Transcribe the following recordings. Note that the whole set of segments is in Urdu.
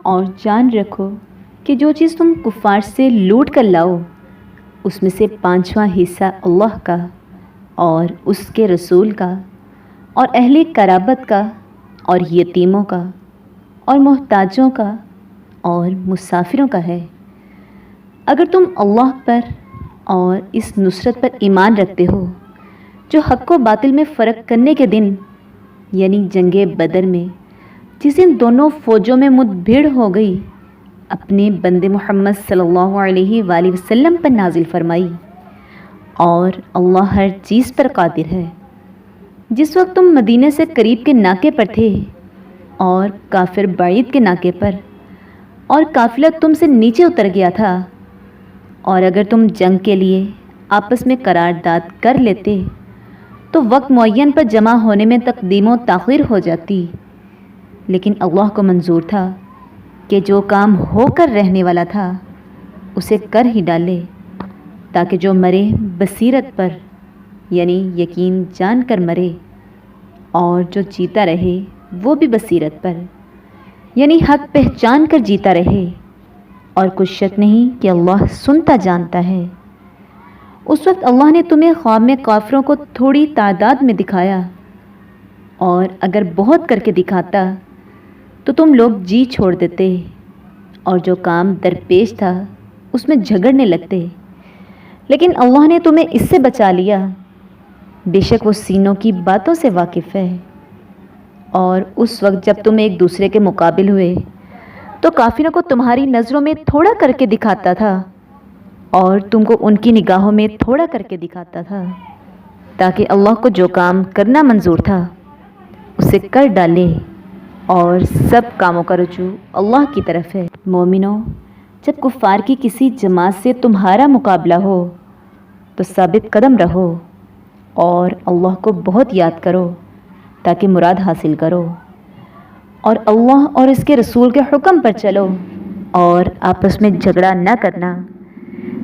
اور جان رکھو کہ جو چیز تم کفار سے لوٹ کر لاؤ اس میں سے 5واں حصہ اللہ کا اور اس کے رسول کا اور اہل قرابت کا اور یتیموں کا اور محتاجوں کا اور مسافروں کا ہے۔ اگر تم اللہ پر اور اس نصرت پر ایمان رکھتے ہو جو حق و باطل میں فرق کرنے کے دن یعنی جنگ بدر میں جس دن دونوں فوجوں میں مدبھیڑ ہو گئی اپنے بندے محمد صلی اللہ علیہ وآلہ وسلم پر نازل فرمائی، اور اللہ ہر چیز پر قادر ہے۔ جس وقت تم مدینے سے قریب کے ناکے پر تھے اور کافر بعید کے ناکے پر، اور قافلہ تم سے نیچے اتر گیا تھا، اور اگر تم جنگ کے لیے آپس میں قرارداد کر لیتے تو وقت معین پر جمع ہونے میں تقدیم و تاخیر ہو جاتی، لیکن اللہ کو منظور تھا کہ جو کام ہو کر رہنے والا تھا اسے کر ہی ڈالے، تاکہ جو مرے بصیرت پر یعنی یقین جان کر مرے، اور جو جیتا رہے وہ بھی بصیرت پر یعنی حق پہچان کر جیتا رہے، اور کچھ شک نہیں کہ اللہ سنتا جانتا ہے۔ اس وقت اللہ نے تمہیں خواب میں کافروں کو تھوڑی تعداد میں دکھایا، اور اگر بہت کر کے دکھاتا تو تم لوگ جی چھوڑ دیتے اور جو کام درپیش تھا اس میں جھگڑنے لگتے، لیکن اللہ نے تمہیں اس سے بچا لیا، بے شک وہ سینوں کی باتوں سے واقف ہے۔ اور اس وقت جب تم ایک دوسرے کے مقابل ہوئے تو کافروں کو تمہاری نظروں میں تھوڑا کر کے دکھاتا تھا اور تم کو ان کی نگاہوں میں تھوڑا کر کے دکھاتا تھا، تاکہ اللہ کو جو کام کرنا منظور تھا اسے کر ڈالے، اور سب کاموں کا رجوع اللہ کی طرف ہے۔ مومنوں، جب کفار کی کسی جماعت سے تمہارا مقابلہ ہو تو ثابت قدم رہو اور اللہ کو بہت یاد کرو تاکہ مراد حاصل کرو، اور اللہ اور اس کے رسول کے حکم پر چلو، اور آپس میں جھگڑا نہ کرنا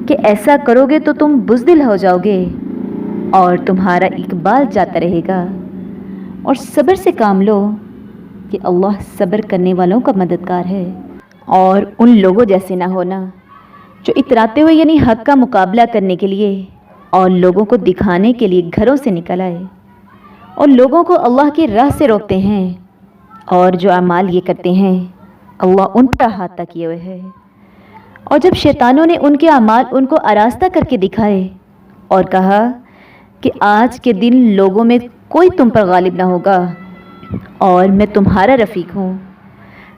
کہ ایسا کرو گے تو تم بزدل ہو جاؤ گے اور تمہارا اقبال جاتا رہے گا، اور صبر سے کام لو کہ اللہ صبر کرنے والوں کا مددگار ہے۔ اور ان لوگوں جیسے نہ ہونا جو اتراتے ہوئے یعنی حق کا مقابلہ کرنے کے لیے اور لوگوں کو دکھانے کے لیے گھروں سے نکل آئے اور لوگوں کو اللہ کی راہ سے روکتے ہیں، اور جو اعمال یہ کرتے ہیں اللہ ان پر احاطہ کیے ہوئے ہے۔ اور جب شیطانوں نے ان کے اعمال ان کو آراستہ کر کے دکھائے اور کہا کہ آج کے دن لوگوں میں کوئی تم پر غالب نہ ہوگا اور میں تمہارا رفیق ہوں،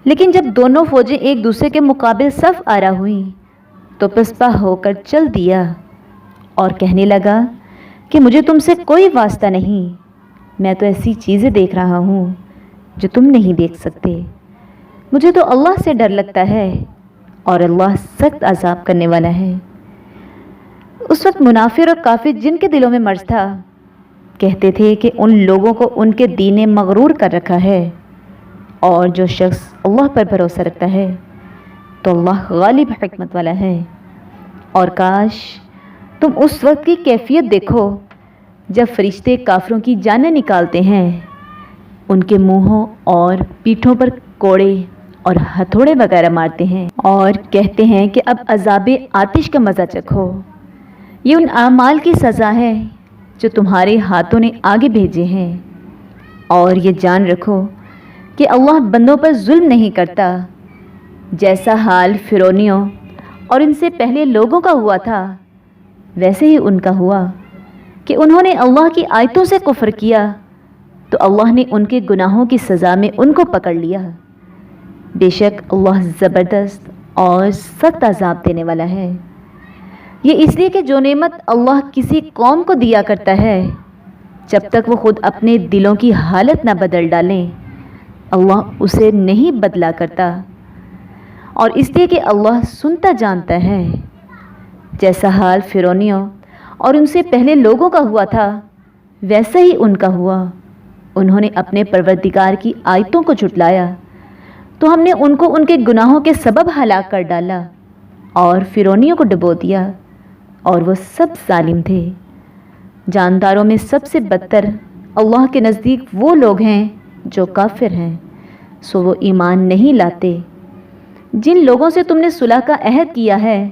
لیکن جب دونوں فوجیں ایک دوسرے کے مقابل صف آرا ہوئیں تو پسپا ہو کر چل دیا اور کہنے لگا کہ مجھے تم سے کوئی واسطہ نہیں، میں تو ایسی چیزیں دیکھ رہا ہوں جو تم نہیں دیکھ سکتے، مجھے تو اللہ سے ڈر لگتا ہے اور اللہ سخت عذاب کرنے والا ہے۔ اس وقت منافق اور کافر جن کے دلوں میں مرض تھا کہتے تھے کہ ان لوگوں کو ان کے دین نے مغرور کر رکھا ہے، اور جو شخص اللہ پر بھروسہ رکھتا ہے تو اللہ غالب حکمت والا ہے۔ اور کاش تم اس وقت کی کیفیت دیکھو جب فرشتے کافروں کی جانیں نکالتے ہیں، ان کے منہوں اور پیٹھوں پر کوڑے اور ہتھوڑے وغیرہ مارتے ہیں اور کہتے ہیں کہ اب عذاب آتش کا مزہ چکھو، یہ ان اعمال کی سزا ہے جو تمہارے ہاتھوں نے آگے بھیجے ہیں، اور یہ جان رکھو کہ اللہ بندوں پر ظلم نہیں کرتا۔ جیسا حال فرعونیوں اور ان سے پہلے لوگوں کا ہوا تھا ویسے ہی ان کا ہوا کہ انہوں نے اللہ کی آیتوں سے کفر کیا تو اللہ نے ان کے گناہوں کی سزا میں ان کو پکڑ لیا، بے شک اللہ زبردست اور سخت عذاب دینے والا ہے۔ یہ اس لیے کہ جو نعمت اللہ کسی قوم کو دیا کرتا ہے جب تک وہ خود اپنے دلوں کی حالت نہ بدل ڈالیں اللہ اسے نہیں بدلا کرتا، اور اس لیے کہ اللہ سنتا جانتا ہے۔ جیسا حال فرعونیوں اور ان سے پہلے لوگوں کا ہوا تھا ویسا ہی ان کا ہوا، انہوں نے اپنے پروردگار کی آیتوں کو جھٹلایا تو ہم نے ان کو ان کے گناہوں کے سبب ہلاک کر ڈالا اور فرعونیوں کو ڈبو دیا، اور وہ سب ظالم تھے۔ جانداروں میں سب سے بدتر اللہ کے نزدیک وہ لوگ ہیں جو کافر ہیں، سو وہ ایمان نہیں لاتے۔ جن لوگوں سے تم نے صلح کا عہد کیا ہے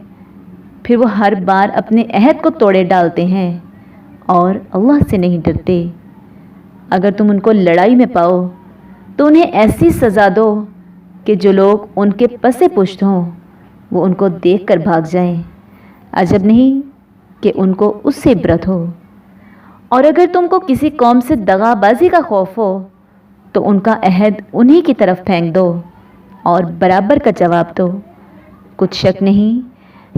پھر وہ ہر بار اپنے عہد کو توڑے ڈالتے ہیں اور اللہ سے نہیں ڈرتے۔ اگر تم ان کو لڑائی میں پاؤ تو انہیں ایسی سزا دو کہ جو لوگ ان کے پسے پشت ہوں وہ ان کو دیکھ کر بھاگ جائیں، عجب نہیں کہ ان کو اس سے عبرت ہو۔ اور اگر تم کو کسی قوم سے دغا بازی کا خوف ہو تو ان کا عہد انہی کی طرف پھینک دو اور برابر کا جواب دو۔ کچھ شک نہیں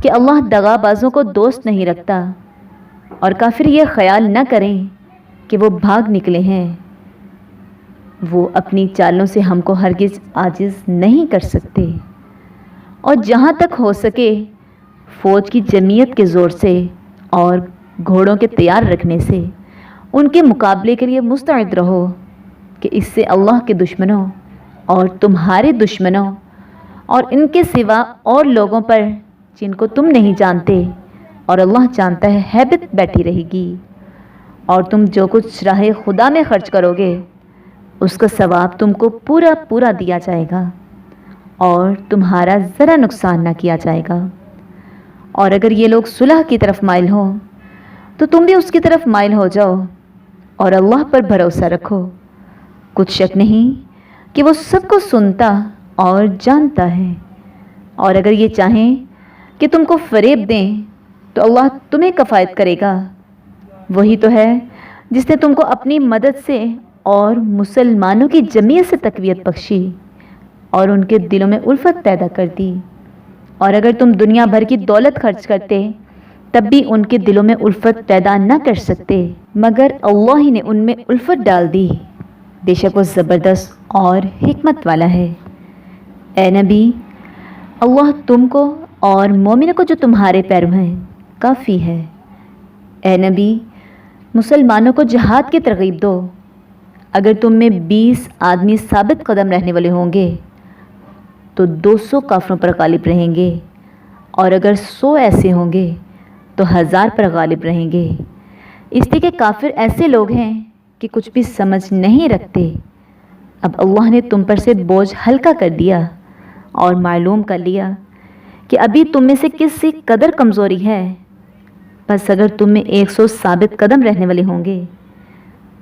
کہ اللہ دغا بازوں کو دوست نہیں رکھتا، اور کافر یہ خیال نہ کریں کہ وہ بھاگ نکلے ہیں، وہ اپنی چالوں سے ہم کو ہرگز عاجز نہیں کر سکتے، اور جہاں تک ہو سکے فوج کی جمعیت کے زور سے اور گھوڑوں کے تیار رکھنے سے ان کے مقابلے کے لیے مستعد رہو کہ اس سے اللہ کے دشمنوں اور تمہارے دشمنوں اور ان کے سوا اور لوگوں پر جن کو تم نہیں جانتے اور اللہ جانتا ہے ہیبت بیٹھی رہے گی، اور تم جو کچھ راہ خدا میں خرچ کرو گے اس کا ثواب تم کو پورا پورا دیا جائے گا اور تمہارا ذرا نقصان نہ کیا جائے گا۔ اور اگر یہ لوگ صلح کی طرف مائل ہوں تو تم بھی اس کی طرف مائل ہو جاؤ اور اللہ پر بھروسہ رکھو، کچھ شک نہیں کہ وہ سب کو سنتا اور جانتا ہے۔ اور اگر یہ چاہیں کہ تم کو فریب دیں تو اللہ تمہیں کفایت کرے گا، وہی تو ہے جس نے تم کو اپنی مدد سے اور مسلمانوں کی جمعیت سے تقویت بخشی اور ان کے دلوں میں الفت پیدا کر دی۔ اور اگر تم دنیا بھر کی دولت خرچ کرتے تب بھی ان کے دلوں میں الفت پیدا نہ کر سکتے، مگر اللہ ہی نے ان میں الفت ڈال دی، بے شک وہ زبردست اور حکمت والا ہے۔ اے نبی، اللہ تم کو اور مومنوں کو جو تمہارے پیرو ہیں کافی ہے۔ اے نبی، مسلمانوں کو جہاد کی ترغیب دو۔ اگر تم میں 20 آدمی ثابت قدم رہنے والے ہوں گے تو 200 کافروں پر غالب رہیں گے، اور اگر 100 ایسے ہوں گے تو 1000 پر غالب رہیں گے، اس لیے کہ کافر ایسے لوگ ہیں کہ کچھ بھی سمجھ نہیں رکھتے۔ اب اللہ نے تم پر سے بوجھ ہلکا کر دیا اور معلوم کر لیا کہ ابھی تم میں سے کس سے قدر کمزوری ہے، بس اگر تم میں 100 ثابت قدم رہنے والے ہوں گے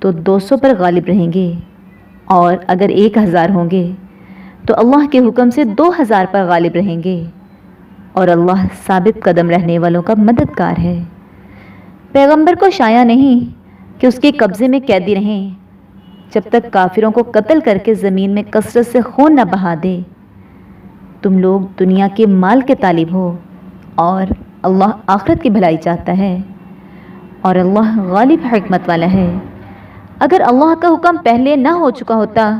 تو 200 پر غالب رہیں گے، اور اگر 1000 ہوں گے تو اللہ کے حکم سے 2000 پر غالب رہیں گے، اور اللہ ثابت قدم رہنے والوں کا مددگار ہے۔ پیغمبر کو شایع نہیں کہ اس کے قبضے میں قیدی رہیں جب تک کافروں کو قتل کر کے زمین میں کثرت سے خون نہ بہا دے۔ تم لوگ دنیا کے مال کے طالب ہو اور اللہ آخرت کی بھلائی چاہتا ہے، اور اللہ غالب حکمت والا ہے۔ اگر اللہ کا حکم پہلے نہ ہو چکا ہوتا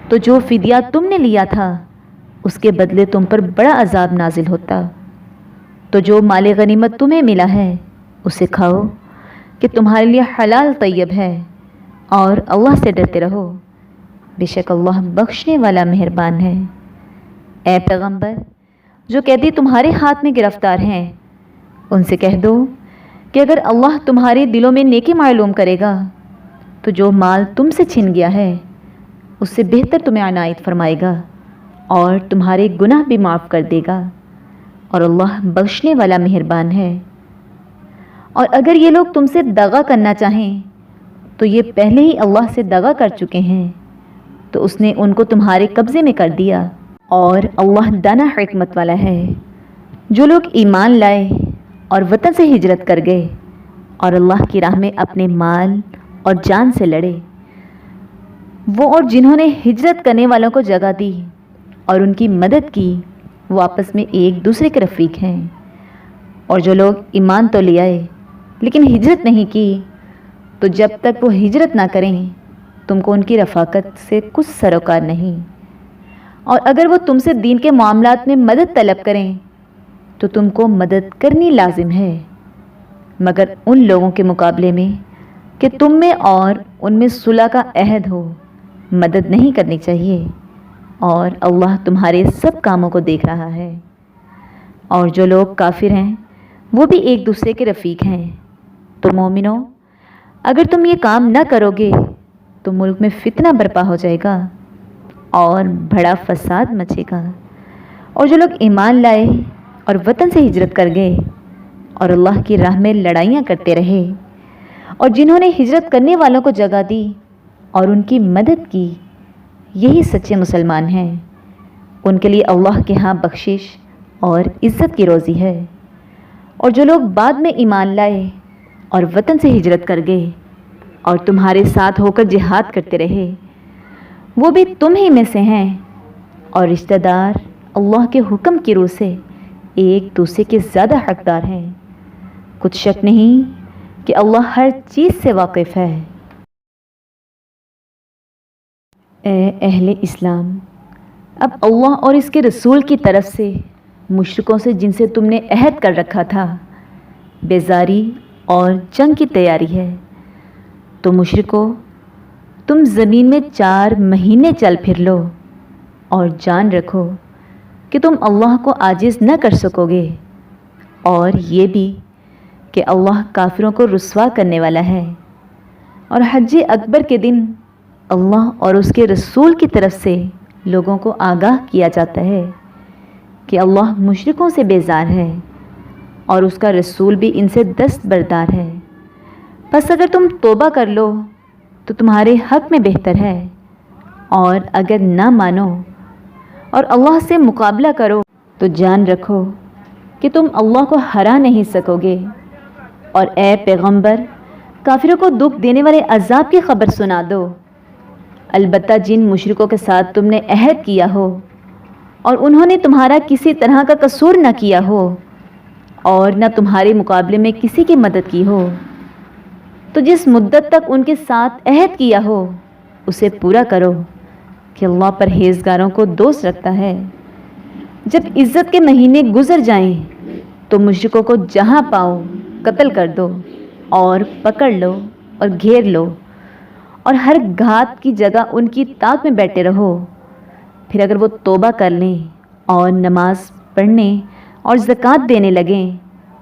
تو جو فدیہ تم نے لیا تھا اس کے بدلے تم پر بڑا عذاب نازل ہوتا۔ تو جو مال غنیمت تمہیں ملا ہے اسے کھاؤ کہ تمہارے لیے حلال طیب ہے، اور اللہ سے ڈرتے رہو، بے شک اللہ بخشنے والا مہربان ہے۔ اے پیغمبر، جو قیدی تمہارے ہاتھ میں گرفتار ہیں ان سے کہہ دو کہ اگر اللہ تمہارے دلوں میں نیکی معلوم کرے گا تو جو مال تم سے چھن گیا ہے اس سے بہتر تمہیں عنایت فرمائے گا اور تمہارے گناہ بھی معاف کر دے گا، اور اللہ بخشنے والا مہربان ہے۔ اور اگر یہ لوگ تم سے دغا کرنا چاہیں تو یہ پہلے ہی اللہ سے دغا کر چکے ہیں، تو اس نے ان کو تمہارے قبضے میں کر دیا، اور اللہ دانا حکمت والا ہے۔ جو لوگ ایمان لائے اور وطن سے ہجرت کر گئے اور اللہ کی راہ میں اپنے مال اور جان سے لڑے، وہ اور جنہوں نے ہجرت کرنے والوں کو جگہ دی اور ان کی مدد کی وہ آپس میں ایک دوسرے کے رفیق ہیں۔ اور جو لوگ ایمان تو لے آئے لیکن ہجرت نہیں کی، تو جب تک وہ ہجرت نہ کریں تم کو ان کی رفاقت سے کچھ سروکار نہیں، اور اگر وہ تم سے دین کے معاملات میں مدد طلب کریں تو تم کو مدد کرنی لازم ہے، مگر ان لوگوں کے مقابلے میں کہ تم میں اور ان میں صلح کا عہد ہو مدد نہیں کرنی چاہیے، اور اللہ تمہارے سب کاموں کو دیکھ رہا ہے۔ اور جو لوگ کافر ہیں وہ بھی ایک دوسرے کے رفیق ہیں۔ تو مومنوں، اگر تم یہ کام نہ کرو گے تو ملک میں فتنہ برپا ہو جائے گا اور بڑا فساد مچے گا، اور جو لوگ ایمان لائے اور وطن سے ہجرت کر گئے اور اللہ کی راہ میں لڑائیاں کرتے رہے اور جنہوں نے ہجرت کرنے والوں کو جگہ دی اور ان کی مدد کی، یہی سچے مسلمان ہیں۔ ان کے لیے اللہ کے ہاں بخشش اور عزت کی روزی ہے۔ اور جو لوگ بعد میں ایمان لائے اور وطن سے ہجرت کر گئے اور تمہارے ساتھ ہو کر جہاد کرتے رہے، وہ بھی تم ہی میں سے ہیں، اور رشتہ دار اللہ کے حکم کی روح سے ایک دوسرے کے زیادہ حقدار ہیں۔ کچھ شک نہیں کہ اللہ ہر چیز سے واقف ہے۔ اے اہل اسلام، اب اللہ اور اس کے رسول کی طرف سے مشرکوں سے جن سے تم نے عہد کر رکھا تھا بیزاری اور جنگ کی تیاری ہے۔ تو مشرکو، تم زمین میں 4 مہینے چل پھر لو اور جان رکھو کہ تم اللہ کو عاجز نہ کر سکو گے، اور یہ بھی کہ اللہ کافروں کو رسوا کرنے والا ہے۔ اور حج اکبر کے دن اللہ اور اس کے رسول کی طرف سے لوگوں کو آگاہ کیا جاتا ہے کہ اللہ مشرکوں سے بیزار ہے اور اس کا رسول بھی ان سے دستبردار ہے۔ پس اگر تم توبہ کر لو تو تمہارے حق میں بہتر ہے، اور اگر نہ مانو اور اللہ سے مقابلہ کرو تو جان رکھو کہ تم اللہ کو ہرا نہیں سکو گے۔ اور اے پیغمبر، کافروں کو دکھ دینے والے عذاب کی خبر سنا دو۔ البتہ جن مشرکوں کے ساتھ تم نے عہد کیا ہو اور انہوں نے تمہارا کسی طرح کا قصور نہ کیا ہو اور نہ تمہارے مقابلے میں کسی کی مدد کی ہو، تو جس مدت تک ان کے ساتھ عہد کیا ہو اسے پورا کرو کہ اللہ پرہیزگاروں کو دوست رکھتا ہے۔ جب عزت کے مہینے گزر جائیں تو مشرکوں کو جہاں پاؤ قتل کر دو اور پکڑ لو اور گھیر لو، اور ہر گھات کی جگہ ان کی طاق میں بیٹھے رہو۔ پھر اگر وہ توبہ کر لیں اور نماز پڑھنے اور زکوٰۃ دینے لگیں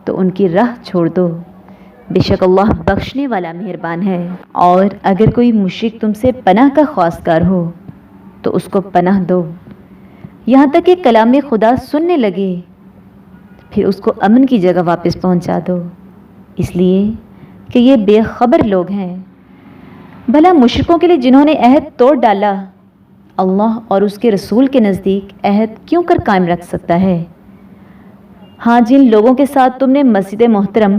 تو ان کی راہ چھوڑ دو، بے شک اللہ بخشنے والا مہربان ہے۔ اور اگر کوئی مشرک تم سے پناہ کا خواستگار ہو تو اس کو پناہ دو یہاں تک کہ کلام خدا سننے لگے، پھر اس کو امن کی جگہ واپس پہنچا دو، اس لیے کہ یہ بے خبر لوگ ہیں۔ بھلا مشرکوں کے لیے جنہوں نے عہد توڑ ڈالا اللہ اور اس کے رسول کے نزدیک عہد کیوں کر قائم رکھ سکتا ہے؟ ہاں، جن لوگوں کے ساتھ تم نے مسجد محترم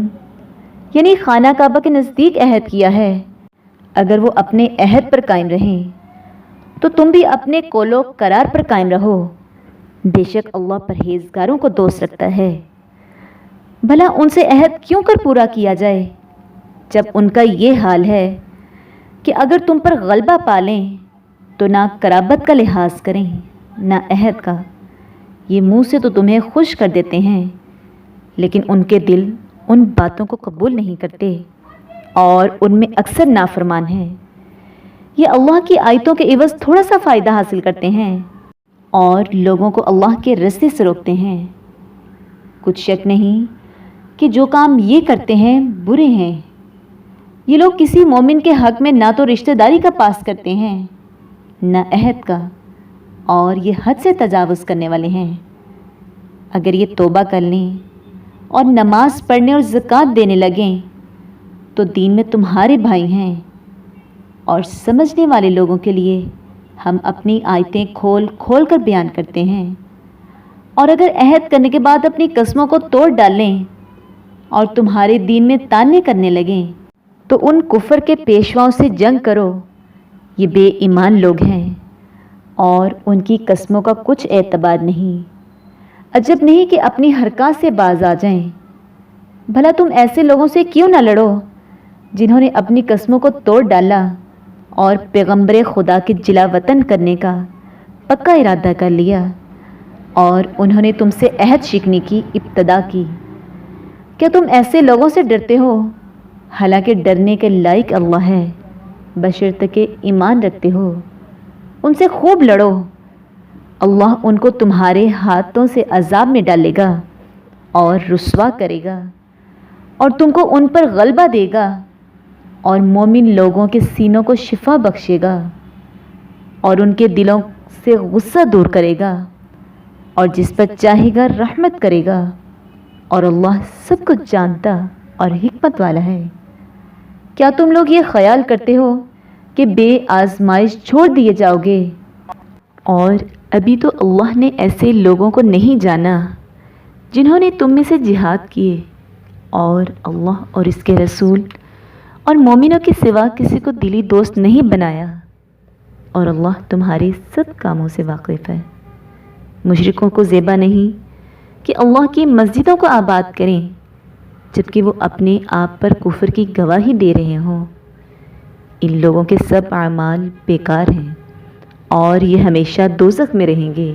یعنی خانہ کعبہ کے نزدیک عہد کیا ہے، اگر وہ اپنے عہد پر قائم رہیں تو تم بھی اپنے قول و قرار پر قائم رہو، بے شک اللہ پرہیزگاروں کو دوست رکھتا ہے۔ بھلا ان سے عہد کیوں کر پورا کیا جائے جب ان کا یہ حال ہے کہ اگر تم پر غلبہ پالیں تو نہ قرابت کا لحاظ کریں نہ عہد کا۔ یہ منہ سے تو تمہیں خوش کر دیتے ہیں لیکن ان کے دل ان باتوں کو قبول نہیں کرتے اور ان میں اکثر نافرمان ہیں۔ یہ اللہ کی آیتوں کے عوض تھوڑا سا فائدہ حاصل کرتے ہیں اور لوگوں کو اللہ کے رستے سے روکتے ہیں۔ کچھ شک نہیں کہ جو کام یہ کرتے ہیں برے ہیں۔ یہ لوگ کسی مومن کے حق میں نہ تو رشتہ داری کا پاس کرتے ہیں نہ عہد کا، اور یہ حد سے تجاوز کرنے والے ہیں۔ اگر یہ توبہ کر لیں اور نماز پڑھنے اور زکوٰۃ دینے لگیں تو دین میں تمہارے بھائی ہیں، اور سمجھنے والے لوگوں کے لیے ہم اپنی آیتیں کھول کھول کر بیان کرتے ہیں۔ اور اگر عہد کرنے کے بعد اپنی قسموں کو توڑ ڈالیں اور تمہارے دین میں تانے کرنے لگیں تو ان کفر کے پیشواؤں سے جنگ کرو، یہ بے ایمان لوگ ہیں اور ان کی قسموں کا کچھ اعتبار نہیں۔ عجب نہیں کہ اپنی حرکات سے باز آ جائیں۔ بھلا تم ایسے لوگوں سے کیوں نہ لڑو جنہوں نے اپنی قسموں کو توڑ ڈالا اور پیغمبر خدا کے جلا وطن کرنے کا پکا ارادہ کر لیا، اور انہوں نے تم سے عہد شکنی کی ابتدا کی۔ کیا تم ایسے لوگوں سے ڈرتے ہو؟ حالانکہ ڈرنے کے لائق اللہ ہے، بشرطیکہ کہ ایمان رکھتے ہو۔ ان سے خوب لڑو، اللہ ان کو تمہارے ہاتھوں سے عذاب میں ڈالے گا اور رسوا کرے گا، اور تم کو ان پر غلبہ دے گا، اور مومن لوگوں کے سینوں کو شفا بخشے گا اور ان کے دلوں سے غصہ دور کرے گا، اور جس پر چاہے گا رحمت کرے گا، اور اللہ سب کچھ جانتا اور حکمت والا ہے۔ کیا تم لوگ یہ خیال کرتے ہو کہ بے آزمائش چھوڑ دیے جاؤ گے؟ اور ابھی تو اللہ نے ایسے لوگوں کو نہیں جانا جنہوں نے تم میں سے جہاد کیے اور اللہ اور اس کے رسول اور مومنوں کے سوا کسی کو دلی دوست نہیں بنایا، اور اللہ تمہارے سب کاموں سے واقف ہے۔ مشرکوں کو زیبا نہیں کہ اللہ کی مسجدوں کو آباد کریں جبکہ وہ اپنے آپ پر کفر کی گواہی دے رہے ہوں۔ ان لوگوں کے سب اعمال بیکار ہیں اور یہ ہمیشہ دوزخ میں رہیں گے۔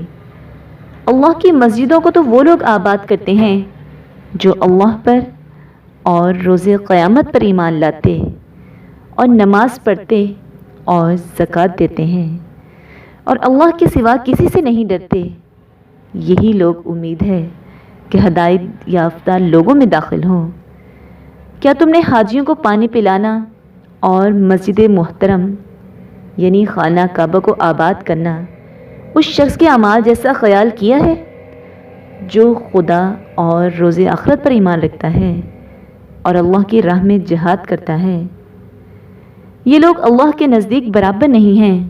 اللہ کی مسجدوں کو تو وہ لوگ آباد کرتے ہیں جو اللہ پر اور روز قیامت پر ایمان لاتے اور نماز پڑھتے اور زکوٰۃ دیتے ہیں اور اللہ کے سوا کسی سے نہیں ڈرتے۔ یہی لوگ امید ہے کہ ہدایت یافتہ لوگوں میں داخل ہوں۔ کیا تم نے حاجیوں کو پانی پلانا اور مسجد محترم یعنی خانہ کعبہ کو آباد کرنا اس شخص کے اعمال جیسا خیال کیا ہے جو خدا اور روز آخرت پر ایمان رکھتا ہے اور اللہ کی راہ میں جہاد کرتا ہے؟ یہ لوگ اللہ کے نزدیک برابر نہیں ہیں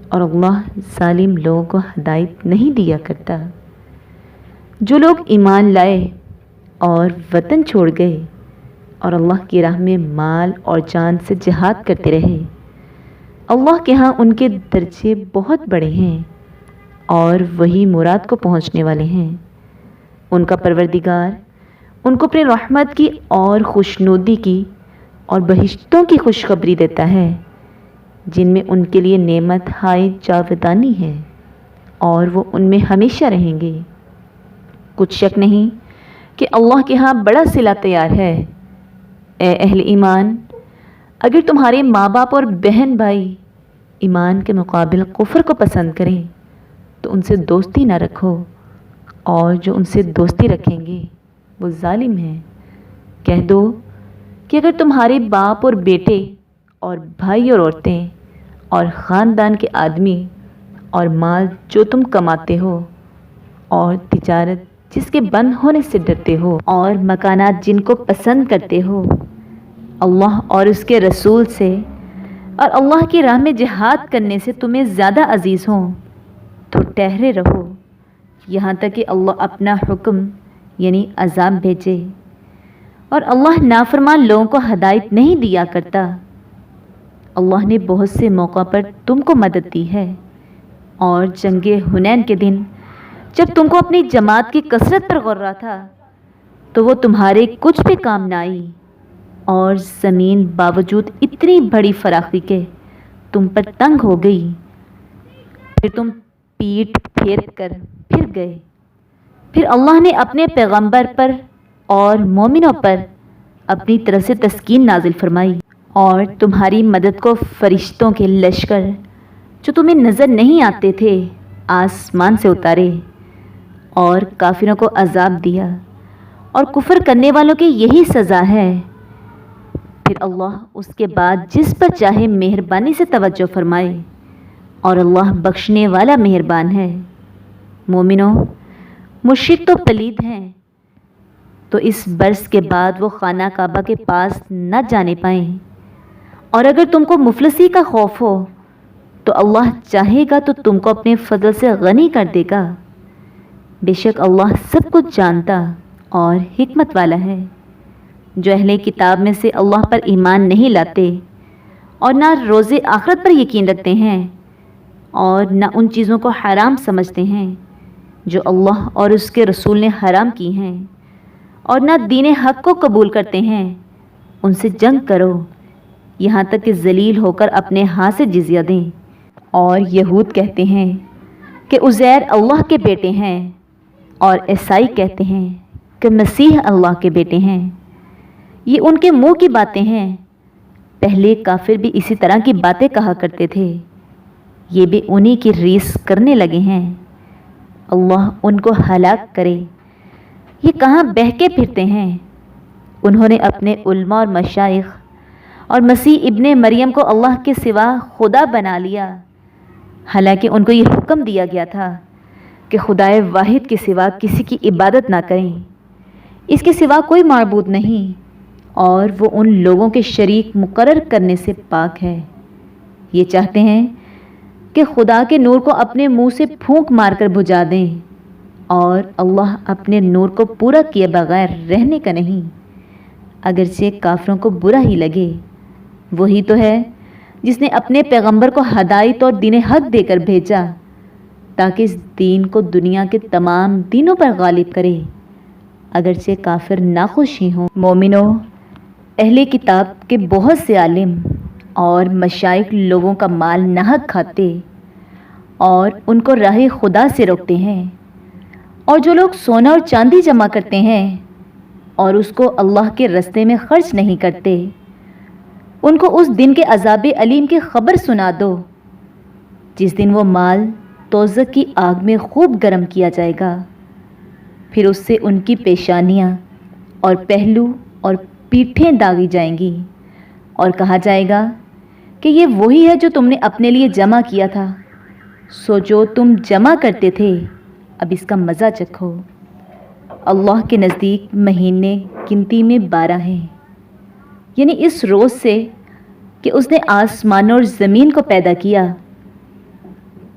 اور اللہ ظالم لوگوں کو ہدایت نہیں دیا کرتا۔ جو لوگ ایمان لائے اور وطن چھوڑ گئے اور اللہ کی راہ میں مال اور جان سے جہاد کرتے رہے، اللہ کے ہاں ان کے درجے بہت بڑے ہیں اور وہی مراد کو پہنچنے والے ہیں۔ ان کا پروردگار ان کو اپنی رحمت کی اور خوشنودی کی اور بہشتوں کی خوشخبری دیتا ہے جن میں ان کے لیے نعمت ہائے جاودانی ہے اور وہ ان میں ہمیشہ رہیں گے۔ کچھ شک نہیں کہ اللہ کے ہاں بڑا صلہ تیار ہے۔ اے اہل ایمان، اگر تمہارے ماں باپ اور بہن بھائی ایمان کے مقابل کفر کو پسند کریں تو ان سے دوستی نہ رکھو، اور جو ان سے دوستی رکھیں گے وہ ظالم ہیں۔ کہہ دو کہ اگر تمہارے باپ اور بیٹے اور بھائی اور عورتیں اور خاندان کے آدمی اور مال جو تم کماتے ہو اور تجارت جس کے بند ہونے سے ڈرتے ہو اور مکانات جن کو پسند کرتے ہو اللہ اور اس کے رسول سے اور اللہ کی راہ میں جہاد کرنے سے تمہیں زیادہ عزیز ہوں تو ٹھہرے رہو یہاں تک کہ اللہ اپنا حکم یعنی عذاب بھیجے، اور اللہ نافرمان لوگوں کو ہدایت نہیں دیا کرتا۔ اللہ نے بہت سے موقع پر تم کو مدد دی ہے، اور جنگ حنین کے دن جب تم کو اپنی جماعت کی کثرت پر غرہ تھا تو وہ تمہارے کچھ بھی کام نہ آئی، اور زمین باوجود اتنی بڑی فراخی کے تم پر تنگ ہو گئی، پھر تم پیٹ پھیر کر پھر گئے۔ پھر اللہ نے اپنے پیغمبر پر اور مومنوں پر اپنی طرف سے تسکین نازل فرمائی اور تمہاری مدد کو فرشتوں کے لشکر جو تمہیں نظر نہیں آتے تھے آسمان سے اتارے اور کافروں کو عذاب دیا، اور کفر کرنے والوں کی یہی سزا ہے۔ پھر اللہ اس کے بعد جس پر چاہے مہربانی سے توجہ فرمائے، اور اللہ بخشنے والا مہربان ہے۔ مومنوں، مشرک تو پلید ہیں تو اس برس کے بعد وہ خانہ کعبہ کے پاس نہ جانے پائیں، اور اگر تم کو مفلسی کا خوف ہو تو اللہ چاہے گا تو تم کو اپنے فضل سے غنی کر دے گا۔ بے شک اللہ سب کچھ جانتا اور حکمت والا ہے۔ جو اہل کتاب میں سے اللہ پر ایمان نہیں لاتے اور نہ روز آخرت پر یقین رکھتے ہیں اور نہ ان چیزوں کو حرام سمجھتے ہیں جو اللہ اور اس کے رسول نے حرام کی ہیں، اور نہ دین حق کو قبول کرتے ہیں، ان سے جنگ کرو یہاں تک کہ ذلیل ہو کر اپنے ہاتھ سے جزیہ دیں۔ اور یہود کہتے ہیں کہ عزیر اللہ کے بیٹے ہیں، اور عیسائی کہتے ہیں کہ مسیح اللہ کے بیٹے ہیں۔ یہ ان کے منہ کی باتیں ہیں، پہلے کافر بھی اسی طرح کی باتیں کہا کرتے تھے، یہ بھی انہی کی ریس کرنے لگے ہیں۔ اللہ ان کو ہلاک کرے، یہ کہاں بہکے پھرتے ہیں۔ انہوں نے اپنے علماء اور مشائخ اور مسیح ابن مریم کو اللہ کے سوا خدا بنا لیا، حالانکہ ان کو یہ حکم دیا گیا تھا کہ خدائے واحد کے سوا کسی کی عبادت نہ کریں، اس کے سوا کوئی معبود نہیں، اور وہ ان لوگوں کے شریک مقرر کرنے سے پاک ہے۔ یہ چاہتے ہیں کہ خدا کے نور کو اپنے منہ سے پھونک مار کر بجھا دیں، اور اللہ اپنے نور کو پورا کیے بغیر رہنے کا نہیں، اگرچہ کافروں کو برا ہی لگے۔ وہی تو ہے جس نے اپنے پیغمبر کو ہدایت اور دین حق دے کر بھیجا تاکہ اس دین کو دنیا کے تمام دینوں پر غالب کرے، اگرچہ کافر ناخوش ہی ہوں۔ مومنو، اہل کتاب کے بہت سے عالم اور مشائخ لوگوں کا مال ناحق کھاتے اور ان کو راہ خدا سے روکتے ہیں، اور جو لوگ سونا اور چاندی جمع کرتے ہیں اور اس کو اللہ کے رستے میں خرچ نہیں کرتے، ان کو اس دن کے عذاب علیم کی خبر سنا دو، جس دن وہ مال دوزخ کی آگ میں خوب گرم کیا جائے گا، پھر اس سے ان کی پیشانیاں اور پہلو اور پیٹھیں داغی جائیں گی، اور کہا جائے گا کہ یہ وہی ہے جو تم نے اپنے لیے جمع کیا تھا، سو جو تم جمع کرتے تھے اب اس کا مزہ چکھو۔ اللہ کے نزدیک مہینے گنتی میں 12 ہیں، یعنی اس روز سے کہ اس نے آسمان اور زمین کو پیدا کیا۔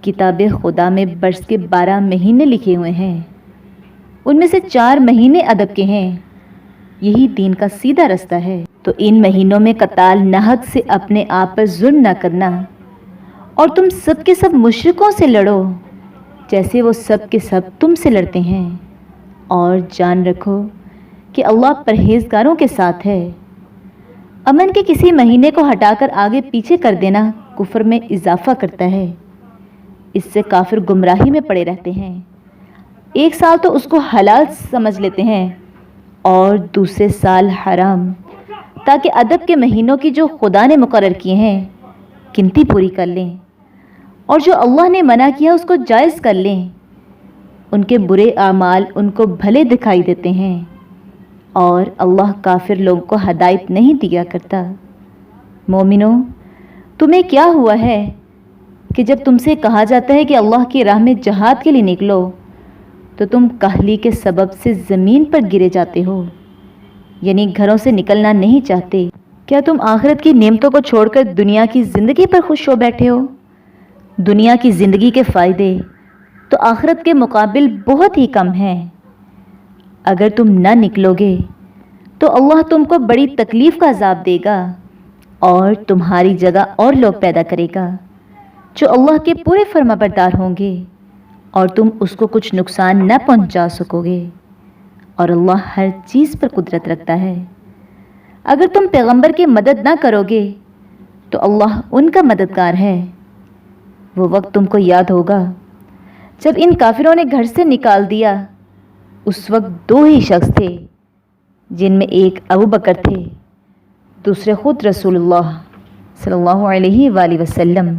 کتاب خدا میں برس کے 12 مہینے لکھے ہوئے ہیں، ان میں سے 4 مہینے ادب کے ہیں۔ یہی دین کا سیدھا رستہ ہے۔ تو ان مہینوں میں قتال نحق سے اپنے آپ پر ظلم نہ کرنا، اور تم سب کے سب مشرکوں سے لڑو جیسے وہ سب کے سب تم سے لڑتے ہیں، اور جان رکھو کہ اللہ پرہیزگاروں کے ساتھ ہے۔ امن کے کسی مہینے کو ہٹا کر آگے پیچھے کر دینا کفر میں اضافہ کرتا ہے، اس سے کافر گمراہی میں پڑے رہتے ہیں۔ ایک سال تو اس کو حلال سمجھ لیتے ہیں اور دوسرے سال حرام، تاکہ ادب کے مہینوں کی جو خدا نے مقرر کیے ہیں گنتی پوری کر لیں، اور جو اللہ نے منع کیا اس کو جائز کر لیں۔ ان کے برے اعمال ان کو بھلے دکھائی دیتے ہیں، اور اللہ کافر لوگوں کو ہدایت نہیں دیا کرتا۔ مومنو، تمہیں کیا ہوا ہے کہ جب تم سے کہا جاتا ہے کہ اللہ کی راہ میں جہاد کے لیے نکلو تو تم کاہلی کے سبب سے زمین پر گرے جاتے ہو، یعنی گھروں سے نکلنا نہیں چاہتے؟ کیا تم آخرت کی نعمتوں کو چھوڑ کر دنیا کی زندگی پر خوش ہو بیٹھے ہو؟ دنیا کی زندگی کے فائدے تو آخرت کے مقابل بہت ہی کم ہیں۔ اگر تم نہ نکلو گے تو اللہ تم کو بڑی تکلیف کا عذاب دے گا، اور تمہاری جگہ اور لوگ پیدا کرے گا جو اللہ کے پورے فرما بردار ہوں گے، اور تم اس کو کچھ نقصان نہ پہنچا سکو گے، اور اللہ ہر چیز پر قدرت رکھتا ہے۔ اگر تم پیغمبر کی مدد نہ کرو گے تو اللہ ان کا مددگار ہے۔ وہ وقت تم کو یاد ہوگا جب ان کافروں نے گھر سے نکال دیا، اس وقت 2 ہی شخص تھے، جن میں ایک ابو بکر تھے، دوسرے خود رسول اللہ صلی اللہ علیہ وآلہ وسلم۔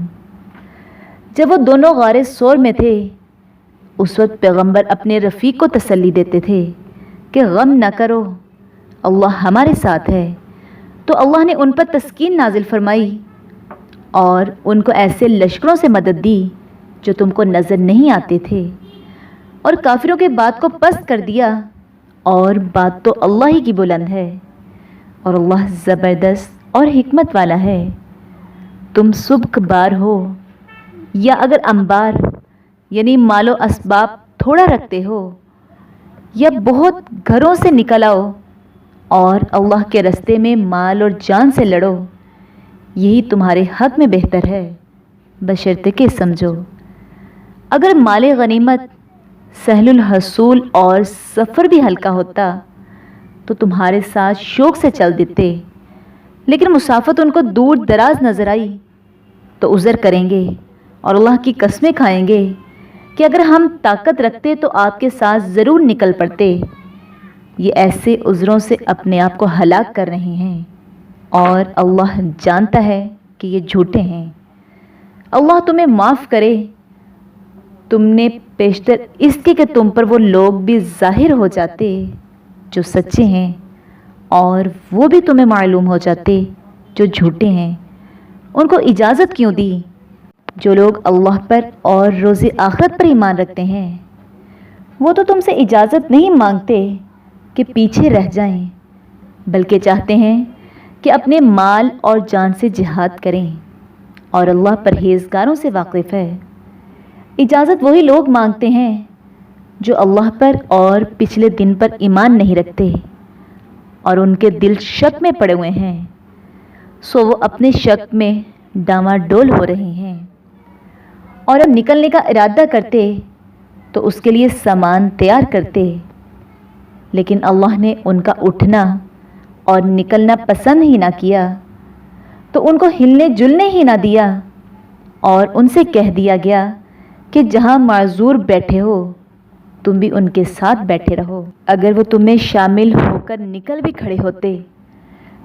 جب وہ دونوں غار ثور میں تھے، اس وقت پیغمبر اپنے رفیق کو تسلی دیتے تھے کہ غم نہ کرو، اللہ ہمارے ساتھ ہے۔ تو اللہ نے ان پر تسکین نازل فرمائی اور ان کو ایسے لشکروں سے مدد دی جو تم کو نظر نہیں آتے تھے، اور کافروں کے بات کو پست کر دیا، اور بات تو اللہ ہی کی بلند ہے، اور اللہ زبردست اور حکمت والا ہے۔ تم سبک بار ہو یا اگر انبار یعنی مال و اسباب تھوڑا رکھتے ہو یا بہت گھروں سے نکل آؤ اور اللہ کے رستے میں مال اور جان سے لڑو، یہی تمہارے حق میں بہتر ہے، بشرطے کہ سمجھو۔ اگر مال غنیمت سہل الحصول اور سفر بھی ہلکا ہوتا تو تمہارے ساتھ شوق سے چل دیتے، لیکن مسافت ان کو دور دراز نظر آئی تو عذر کریں گے، اور اللہ کی قسمیں کھائیں گے کہ اگر ہم طاقت رکھتے تو آپ کے ساتھ ضرور نکل پڑتے۔ یہ ایسے عذروں سے اپنے آپ کو ہلاک کر رہے ہیں، اور اللہ جانتا ہے کہ یہ جھوٹے ہیں۔ اللہ تمہیں معاف کرے، تم نے پیشتر اس کے کہ تم پر وہ لوگ بھی ظاہر ہو جاتے جو سچے ہیں، اور وہ بھی تمہیں معلوم ہو جاتے جو جھوٹے ہیں۔ ان کو اجازت کیوں دی؟ جو لوگ اللہ پر اور روز آخرت پر ایمان رکھتے ہیں وہ تو تم سے اجازت نہیں مانگتے کہ پیچھے رہ جائیں، بلکہ چاہتے ہیں کہ اپنے مال اور جان سے جہاد کریں، اور اللہ پرہیزگاروں سے واقف ہے۔ اجازت وہی لوگ مانگتے ہیں جو اللہ پر اور پچھلے دن پر ایمان نہیں رکھتے اور ان کے دل شک میں پڑے ہوئے ہیں، سو وہ اپنے شک میں ڈاواں ڈول ہو رہے ہیں، اور اب نکلنے کا ارادہ کرتے تو اس کے لیے سامان تیار کرتے، لیکن اللہ نے ان کا اٹھنا اور نکلنا پسند ہی نہ کیا، تو ان کو ہلنے جلنے ہی نہ دیا، اور ان سے کہہ دیا گیا کہ جہاں معذور بیٹھے ہو تم بھی ان کے ساتھ بیٹھے رہو۔ اگر وہ تمہیں شامل ہو کر نکل بھی کھڑے ہوتے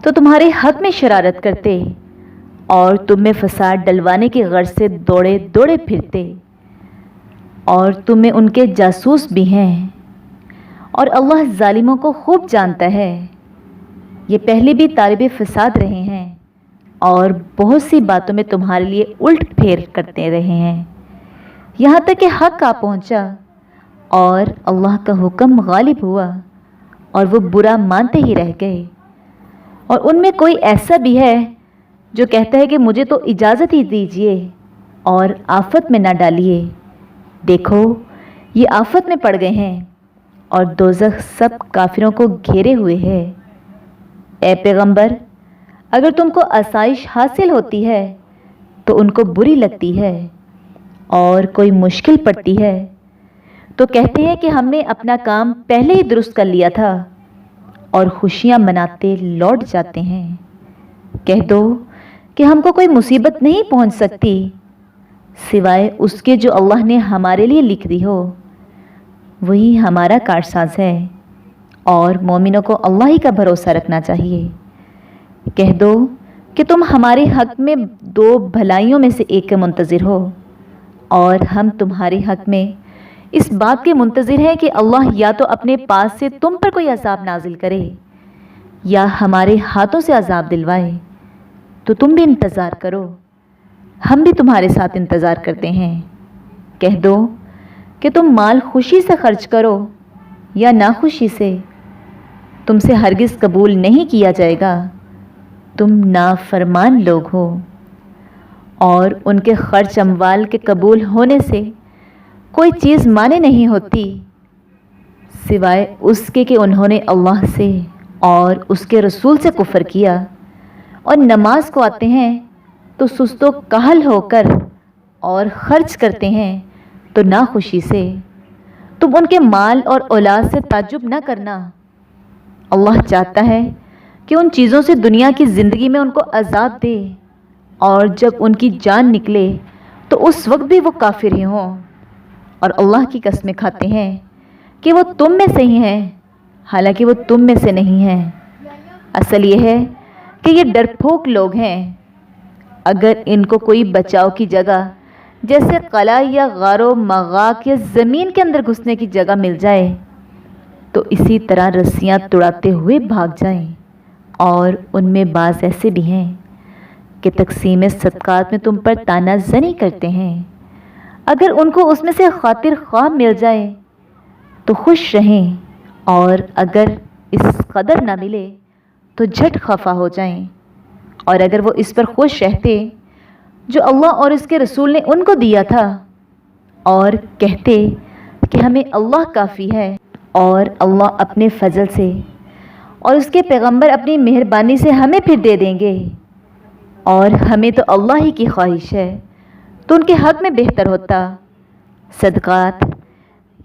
تو تمہارے حق میں شرارت کرتے اور تم میں فساد ڈلوانے کی غرض سے دوڑے دوڑے پھرتے، اور تم میں ان کے جاسوس بھی ہیں، اور اللہ ظالموں کو خوب جانتا ہے۔ یہ پہلے بھی طالب فساد رہے ہیں اور بہت سی باتوں میں تمہارے لیے الٹ پھیر کرتے رہے ہیں، یہاں تک کہ حق آ پہنچا اور اللہ کا حکم غالب ہوا اور وہ برا مانتے ہی رہ گئے۔ اور ان میں کوئی ایسا بھی ہے جو کہتا ہے کہ مجھے تو اجازت ہی دیجیے اور آفت میں نہ ڈالیے، دیکھو یہ آفت میں پڑ گئے ہیں اور دوزخ سب کافروں کو گھیرے ہوئے ہے۔ اے پیغمبر، اگر تم کو آسائش حاصل ہوتی ہے تو ان کو بری لگتی ہے، اور کوئی مشکل پڑتی ہے تو کہتے ہیں کہ ہم نے اپنا کام پہلے ہی درست کر لیا تھا، اور خوشیاں مناتے لوٹ جاتے ہیں۔ کہہ دو کہ ہم کو کوئی مصیبت نہیں پہنچ سکتی سوائے اس کے جو اللہ نے ہمارے لیے لکھ دی ہو، وہی ہمارا کارساز ہے، اور مومنوں کو اللہ ہی کا بھروسہ رکھنا چاہیے۔ کہہ دو کہ تم ہمارے حق میں دو بھلائیوں میں سے ایک کے منتظر ہو، اور ہم تمہارے حق میں اس بات کے منتظر ہیں کہ اللہ یا تو اپنے پاس سے تم پر کوئی عذاب نازل کرے یا ہمارے ہاتھوں سے عذاب دلوائے، تو تم بھی انتظار کرو، ہم بھی تمہارے ساتھ انتظار کرتے ہیں۔ کہہ دو کہ تم مال خوشی سے خرچ کرو یا ناخوشی سے، تم سے ہرگز قبول نہیں کیا جائے گا، تم نافرمان لوگ ہو۔ اور ان کے خرچ اموال کے قبول ہونے سے کوئی چیز مانے نہیں ہوتی سوائے اس کے کہ انہوں نے اللہ سے اور اس کے رسول سے کفر کیا، اور نماز کو آتے ہیں تو سست و کاہل ہو کر، اور خرچ کرتے ہیں تو ناخوشی سے۔ تم ان کے مال اور اولاد سے تعجب نہ کرنا، اللہ چاہتا ہے کہ ان چیزوں سے دنیا کی زندگی میں ان کو عذاب دے، اور جب ان کی جان نکلے تو اس وقت بھی وہ کافر ہی ہوں، اور اللہ کی قسمیں کھاتے ہیں کہ وہ تم میں سے ہی ہیں، حالانکہ وہ تم میں سے نہیں ہیں۔ اصل یہ ہے کہ یہ ڈرپھوک لوگ ہیں۔ اگر ان کو کوئی بچاؤ کی جگہ جیسے قلعہ یا غار و مغاق یا زمین کے اندر گھسنے کی جگہ مل جائے تو اسی طرح رسیاں توڑاتے ہوئے بھاگ جائیں، اور ان میں بعض ایسے بھی ہیں کہ تقسیم صدقات میں تم پر تانا زنی کرتے ہیں۔ اگر ان کو اس میں سے خاطر خواہ مل جائے تو خوش رہیں، اور اگر اس قدر نہ ملے تو جھٹ خفا ہو جائیں، اور اگر وہ اس پر خوش رہتے جو اللہ اور اس کے رسول نے ان کو دیا تھا، اور کہتے کہ ہمیں اللہ کافی ہے، اور اللہ اپنے فضل سے اور اس کے پیغمبر اپنی مہربانی سے ہمیں پھر دے دیں گے، اور ہمیں تو اللہ ہی کی خواہش ہے، تو ان کے حق میں بہتر ہوتا۔ صدقات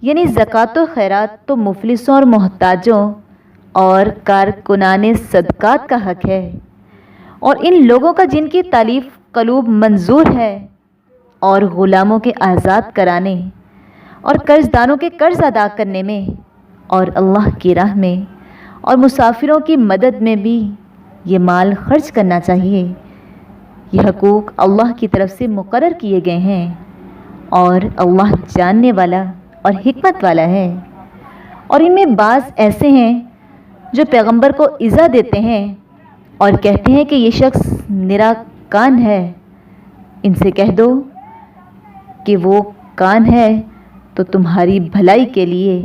یعنی زکوٰۃ و خیرات تو مفلسوں اور محتاجوں اور کارکنان صدقات کا حق ہے، اور ان لوگوں کا جن کی تالیف قلوب منظور ہے، اور غلاموں کے آزاد کرانے اور قرض داروں کے قرض ادا کرنے میں، اور اللہ کی راہ میں اور مسافروں کی مدد میں بھی یہ مال خرچ کرنا چاہیے۔ یہ حقوق اللہ کی طرف سے مقرر کیے گئے ہیں، اور اللہ جاننے والا اور حکمت والا ہے۔ اور ان میں بعض ایسے ہیں جو پیغمبر کو ایذا دیتے ہیں اور کہتے ہیں کہ یہ شخص نرا کان ہے۔ ان سے کہہ دو کہ وہ کان ہے تو تمہاری بھلائی کے لیے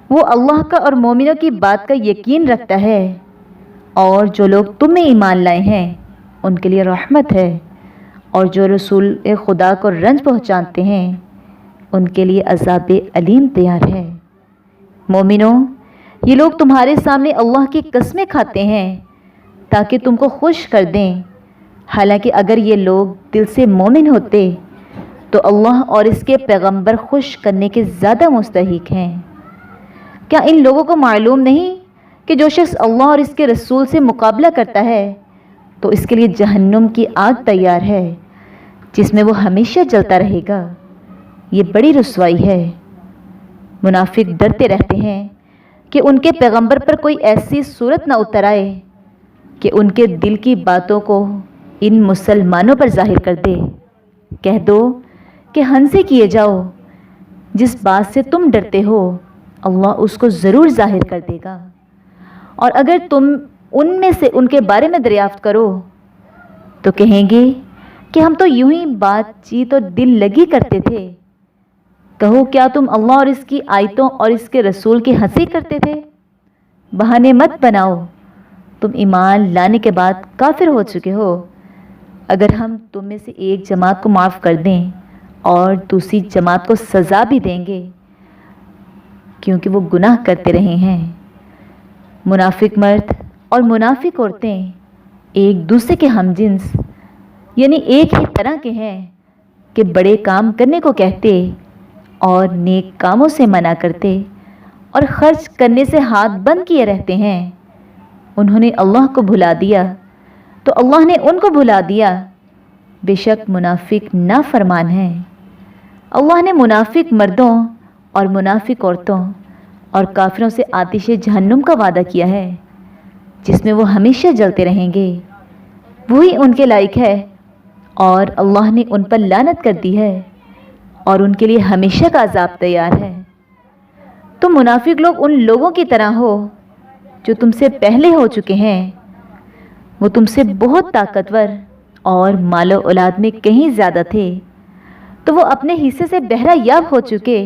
وہ اللہ کا اور مومنوں کی بات کا یقین رکھتا ہے، اور جو لوگ تم میں ایمان لائے ہیں ان کے لیے رحمت ہے، اور جو رسول خدا کو رنج پہنچاتے ہیں ان کے لیے عذاب علیم تیار ہے۔ مومنوں، یہ لوگ تمہارے سامنے اللہ کی قسمیں کھاتے ہیں تاکہ تم کو خوش کر دیں، حالانکہ اگر یہ لوگ دل سے مومن ہوتے تو اللہ اور اس کے پیغمبر خوش کرنے کے زیادہ مستحق ہیں۔ کیا ان لوگوں کو معلوم نہیں کہ جو شخص اللہ اور اس کے رسول سے مقابلہ کرتا ہے تو اس کے لیے جہنم کی آگ تیار ہے جس میں وہ ہمیشہ جلتا رہے گا؟ یہ بڑی رسوائی ہے۔ منافق ڈرتے رہتے ہیں کہ ان کے پیغمبر پر کوئی ایسی صورت نہ اتر آئے کہ ان کے دل کی باتوں کو ان مسلمانوں پر ظاہر کر دے۔ کہہ دو کہ ہنسے کیے جاؤ، جس بات سے تم ڈرتے ہو اللہ اس کو ضرور ظاہر کر دے گا، اور اگر تم ان میں سے ان کے بارے میں دریافت کرو تو کہیں گے کہ ہم تو یوں ہی بات چیت اور دل لگی کرتے تھے۔ کہو کیا تم اللہ اور اس کی آیتوں اور اس کے رسول کی ہنسی کرتے تھے؟ بہانے مت بناؤ، تم ایمان لانے کے بعد کافر ہو چکے ہو۔ اگر ہم تم میں سے ایک جماعت کو معاف کر دیں اور دوسری جماعت کو سزا بھی دیں گے کیونکہ وہ گناہ کرتے رہے ہیں۔ منافق مرد اور منافق عورتیں ایک دوسرے کے ہم جنس یعنی ایک ہی طرح کے ہیں کہ بڑے کام کرنے کو کہتے اور نیک کاموں سے منع کرتے اور خرچ کرنے سے ہاتھ بند کیے رہتے ہیں۔ انہوں نے اللہ کو بھلا دیا تو اللہ نے ان کو بھلا دیا، بے شک منافق نافرمان ہیں۔ اللہ نے منافق مردوں اور منافق عورتوں اور کافروں سے آتش جہنم کا وعدہ کیا ہے جس میں وہ ہمیشہ جلتے رہیں گے، وہی ان کے لائق ہے، اور اللہ نے ان پر لعنت کر دی ہے اور ان کے لیے ہمیشہ کا عذاب تیار ہے۔ تم منافق لوگ ان لوگوں کی طرح ہو جو تم سے پہلے ہو چکے ہیں، وہ تم سے بہت طاقتور اور مال و اولاد میں کہیں زیادہ تھے، تو وہ اپنے حصے سے بہرہ یاب ہو چکے۔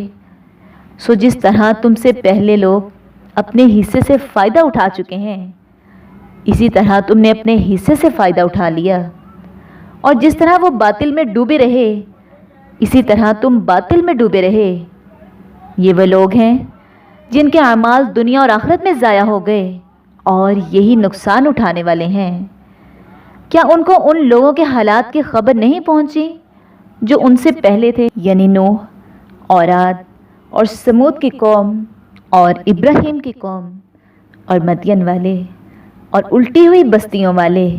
سو جس طرح تم سے پہلے لوگ اپنے حصے سے فائدہ اٹھا چکے ہیں، اسی طرح تم نے اپنے حصے سے فائدہ اٹھا لیا، اور جس طرح وہ باطل میں ڈوبے رہے اسی طرح تم باطل میں ڈوبے رہے۔ یہ وہ لوگ ہیں جن کے اعمال دنیا اور آخرت میں ضائع ہو گئے اور یہی نقصان اٹھانے والے ہیں۔ کیا ان کو ان لوگوں کے حالات کی خبر نہیں پہنچی جو ان سے پہلے تھے، یعنی نوح اور عاد اور سمود کی قوم اور ابراہیم کی قوم اور مدین والے اور الٹی ہوئی بستیوں والے؟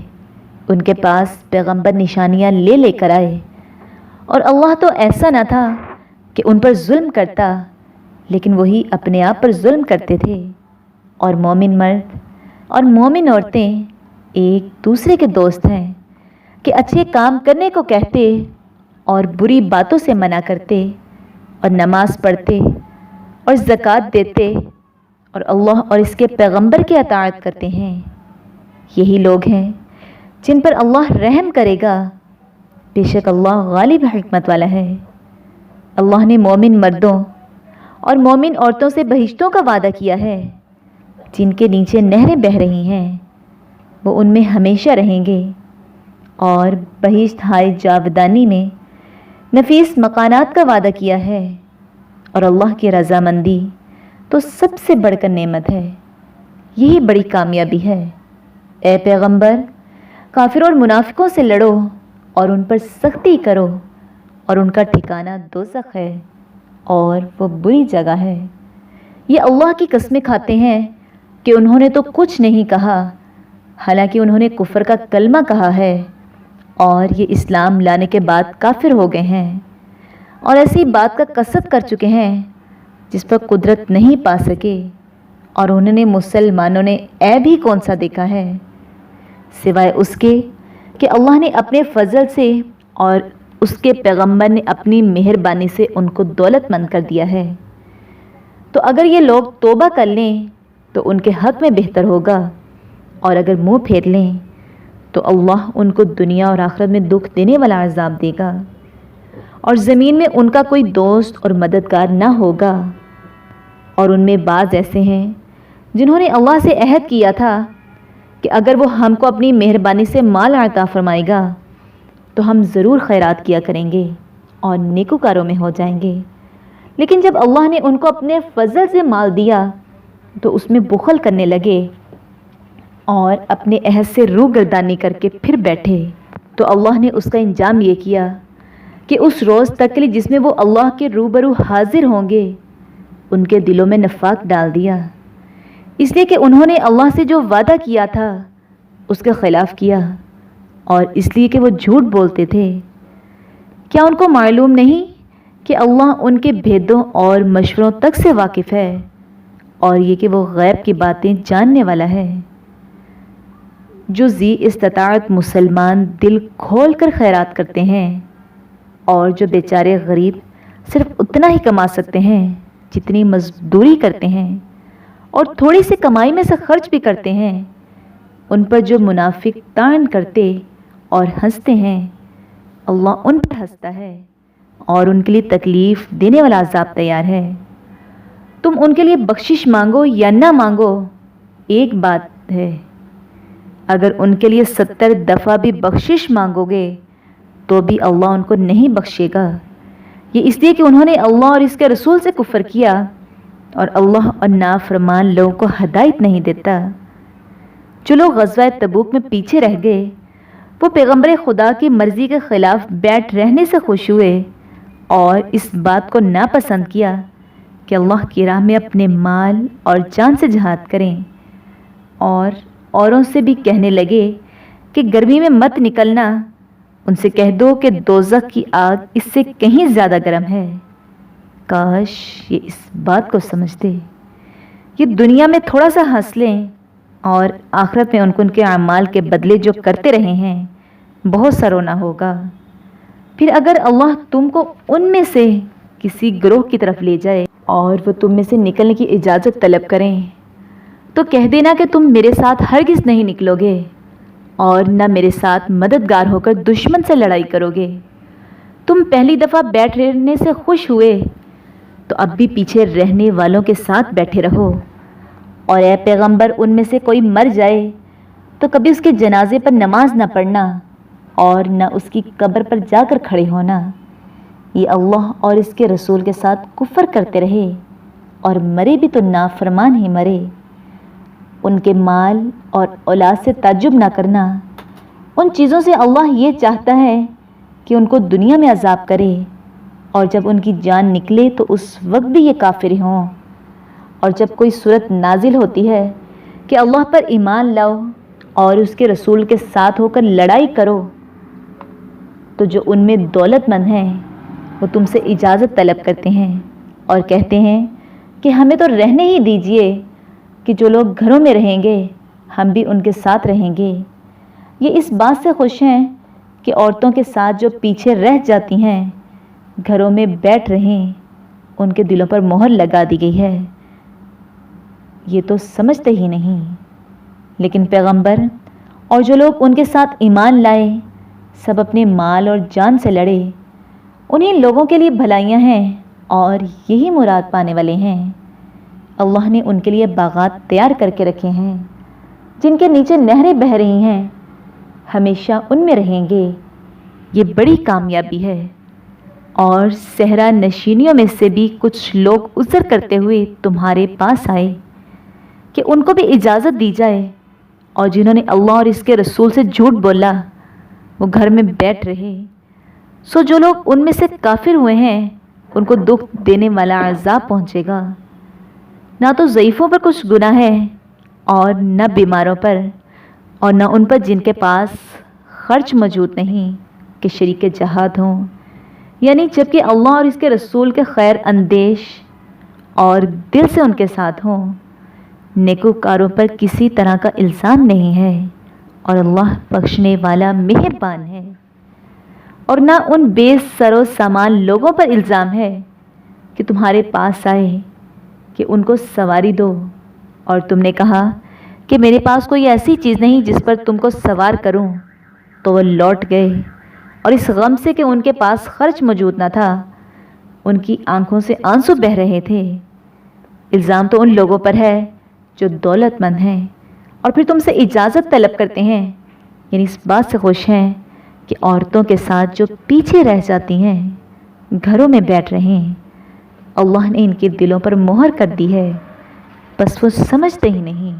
ان کے پاس پیغمبر نشانیاں لے لے کر آئے، اور اللہ تو ایسا نہ تھا کہ ان پر ظلم کرتا، لیکن وہی اپنے آپ پر ظلم کرتے تھے۔ اور مومن مرد اور مومن عورتیں ایک دوسرے کے دوست ہیں کہ اچھے کام کرنے کو کہتے اور بری باتوں سے منع کرتے اور نماز پڑھتے اور زکوٰۃ دیتے اور اللہ اور اس کے پیغمبر کی اطاعت کرتے ہیں۔ یہی لوگ ہیں جن پر اللہ رحم کرے گا، بے شک اللہ غالب حکمت والا ہے۔ اللہ نے مومن مردوں اور مومن عورتوں سے بہشتوں کا وعدہ کیا ہے جن کے نیچے نہریں بہہ رہی ہیں، وہ ان میں ہمیشہ رہیں گے، اور بہشت ہائے جاودانی میں نفیس مکانات کا وعدہ کیا ہے، اور اللہ کی رضامندی تو سب سے بڑھ کر نعمت ہے، یہی بڑی کامیابی ہے۔ اے پیغمبر، کافروں اور منافقوں سے لڑو اور ان پر سختی کرو، اور ان کا ٹھکانہ دوزخ ہے اور وہ بری جگہ ہے۔ یہ اللہ کی قسمیں کھاتے ہیں کہ انہوں نے تو کچھ نہیں کہا، حالانکہ انہوں نے کفر کا کلمہ کہا ہے اور یہ اسلام لانے کے بعد کافر ہو گئے ہیں، اور ایسی بات کا قصد کر چکے ہیں جس پر قدرت نہیں پا سکے، اور انہوں نے مسلمانوں نے عیب ہی کون سا دیکھا ہے سوائے اس کے کہ اللہ نے اپنے فضل سے اور اس کے پیغمبر نے اپنی مہربانی سے ان کو دولت مند کر دیا ہے۔ تو اگر یہ لوگ توبہ کر لیں تو ان کے حق میں بہتر ہوگا، اور اگر منہ پھیر لیں تو اللہ ان کو دنیا اور آخرت میں دکھ دینے والا عذاب دے گا۔ اور زمین میں ان کا کوئی دوست اور مددگار نہ ہوگا۔ اور ان میں بعض ایسے ہیں جنہوں نے اللہ سے عہد کیا تھا کہ اگر وہ ہم کو اپنی مہربانی سے مال عطا فرمائے گا تو ہم ضرور خیرات کیا کریں گے اور نیکوکاروں میں ہو جائیں گے، لیکن جب اللہ نے ان کو اپنے فضل سے مال دیا تو اس میں بخل کرنے لگے اور اپنے عہد سے روگردانی کر کے پھر بیٹھے۔ تو اللہ نے اس کا انجام یہ کیا کہ اس روز تک کے لیے جس میں وہ اللہ کے روبرو حاضر ہوں گے ان کے دلوں میں نفاق ڈال دیا، اس لیے کہ انہوں نے اللہ سے جو وعدہ کیا تھا اس کے خلاف کیا، اور اس لیے کہ وہ جھوٹ بولتے تھے۔ کیا ان کو معلوم نہیں کہ اللہ ان کے بھیدوں اور مشوروں تک سے واقف ہے، اور یہ کہ وہ غیب کی باتیں جاننے والا ہے؟ جو ذی استطاعت مسلمان دل کھول کر خیرات کرتے ہیں، اور جو بیچارے غریب صرف اتنا ہی کما سکتے ہیں جتنی مزدوری کرتے ہیں، اور تھوڑی سی کمائی میں سے خرچ بھی کرتے ہیں، ان پر جو منافق طعن کرتے اور ہنستے ہیں، اللہ ان پر ہنستا ہے اور ان کے لیے تکلیف دینے والا عذاب تیار ہے۔ تم ان کے لیے بخشش مانگو یا نہ مانگو ایک بات ہے، اگر ان کے لیے 70 دفعہ بھی بخشش مانگو گے تو بھی اللہ ان کو نہیں بخشے گا، یہ اس لیے کہ انہوں نے اللہ اور اس کے رسول سے کفر کیا، اور اللہ اور نافرمان لوگوں کو ہدایت نہیں دیتا۔ جو لوگ غزوہ تبوک میں پیچھے رہ گئے وہ پیغمبر خدا کی مرضی کے خلاف بیٹھ رہنے سے خوش ہوئے اور اس بات کو ناپسند کیا کہ اللہ کی راہ میں اپنے مال اور جان سے جہاد کریں، اور اوروں سے بھی کہنے لگے کہ گرمی میں مت نکلنا، ان سے کہہ دو کہ دوزخ کی آگ اس سے کہیں زیادہ گرم ہے۔ کاش یہ اس بات کو سمجھتے، یہ دنیا میں تھوڑا سا ہنس لیں اور آخرت میں ان کو ان کے اعمال کے بدلے جو کرتے رہے ہیں بہت سا رونا ہوگا۔ پھر اگر اللہ تم کو ان میں سے کسی گروہ کی طرف لے جائے اور وہ تم میں سے نکلنے کی اجازت طلب کریں تو کہہ دینا کہ تم میرے ساتھ ہرگز نہیں نکلو گے اور نہ میرے ساتھ مددگار ہو کر دشمن سے لڑائی کرو گے۔ تم پہلی دفعہ بیٹھ رہنے سے خوش ہوئے تو اب بھی پیچھے رہنے والوں کے ساتھ بیٹھے رہو، اور اے پیغمبر ان میں سے کوئی مر جائے تو کبھی اس کے جنازے پر نماز نہ پڑھنا اور نہ اس کی قبر پر جا کر کھڑے ہونا۔ یہ اللہ اور اس کے رسول کے ساتھ کفر کرتے رہے اور مرے بھی تو نافرمان ہی مرے۔ ان کے مال اور اولاد سے تعجب نہ کرنا، ان چیزوں سے اللہ یہ چاہتا ہے کہ ان کو دنیا میں عذاب کرے، اور جب ان کی جان نکلے تو اس وقت بھی یہ کافر ہوں۔ اور جب کوئی صورت نازل ہوتی ہے کہ اللہ پر ایمان لاؤ اور اس کے رسول کے ساتھ ہو کر لڑائی کرو، تو جو ان میں دولت مند ہیں وہ تم سے اجازت طلب کرتے ہیں اور کہتے ہیں کہ ہمیں تو رہنے ہی دیجئے، کہ جو لوگ گھروں میں رہیں گے ہم بھی ان کے ساتھ رہیں گے۔ یہ اس بات سے خوش ہیں کہ عورتوں کے ساتھ جو پیچھے رہ جاتی ہیں گھروں میں بیٹھ رہیں، ان کے دلوں پر مہر لگا دی گئی ہے، یہ تو سمجھتے ہی نہیں۔ لیکن پیغمبر اور جو لوگ ان کے ساتھ ایمان لائے سب اپنے مال اور جان سے لڑے، انہیں لوگوں کے لیے بھلائیاں ہیں اور یہی مراد پانے والے ہیں۔ اللہ نے ان کے لیے باغات تیار کر کے رکھے ہیں جن کے نیچے نہریں بہہ رہی ہیں، ہمیشہ ان میں رہیں گے، یہ بڑی کامیابی ہے۔ اور صحرا نشینیوں میں سے بھی کچھ لوگ عذر کرتے ہوئے تمہارے پاس آئے کہ ان کو بھی اجازت دی جائے، اور جنہوں نے اللہ اور اس کے رسول سے جھوٹ بولا وہ گھر میں بیٹھ رہے۔ سو جو لوگ ان میں سے کافر ہوئے ہیں ان کو دکھ دینے والا عذاب پہنچے گا۔ نہ تو ضعیفوں پر کچھ گناہ ہے اور نہ بیماروں پر، اور نہ ان پر جن کے پاس خرچ موجود نہیں کہ شریک جہاد ہوں، یعنی جبکہ اللہ اور اس کے رسول کے خیر اندیش اور دل سے ان کے ساتھ ہوں۔ نیکوکاروں پر کسی طرح کا الزام نہیں ہے، اور اللہ بخشنے والا مہربان ہے۔ اور نہ ان بے سر و سامان لوگوں پر الزام ہے کہ تمہارے پاس آئے کہ ان کو سواری دو، اور تم نے کہا کہ میرے پاس کوئی ایسی چیز نہیں جس پر تم کو سوار کروں، تو وہ لوٹ گئے اور اس غم سے کہ ان کے پاس خرچ موجود نہ تھا، ان کی آنکھوں سے آنسو بہہ رہے تھے۔ الزام تو ان لوگوں پر ہے جو دولت مند ہیں اور پھر تم سے اجازت طلب کرتے ہیں، یعنی اس بات سے خوش ہیں کہ عورتوں کے ساتھ جو پیچھے رہ جاتی ہیں گھروں میں بیٹھ رہے ہیں۔ اللہ نے ان کے دلوں پر مہر کر دی ہے، بس وہ سمجھتے ہی نہیں۔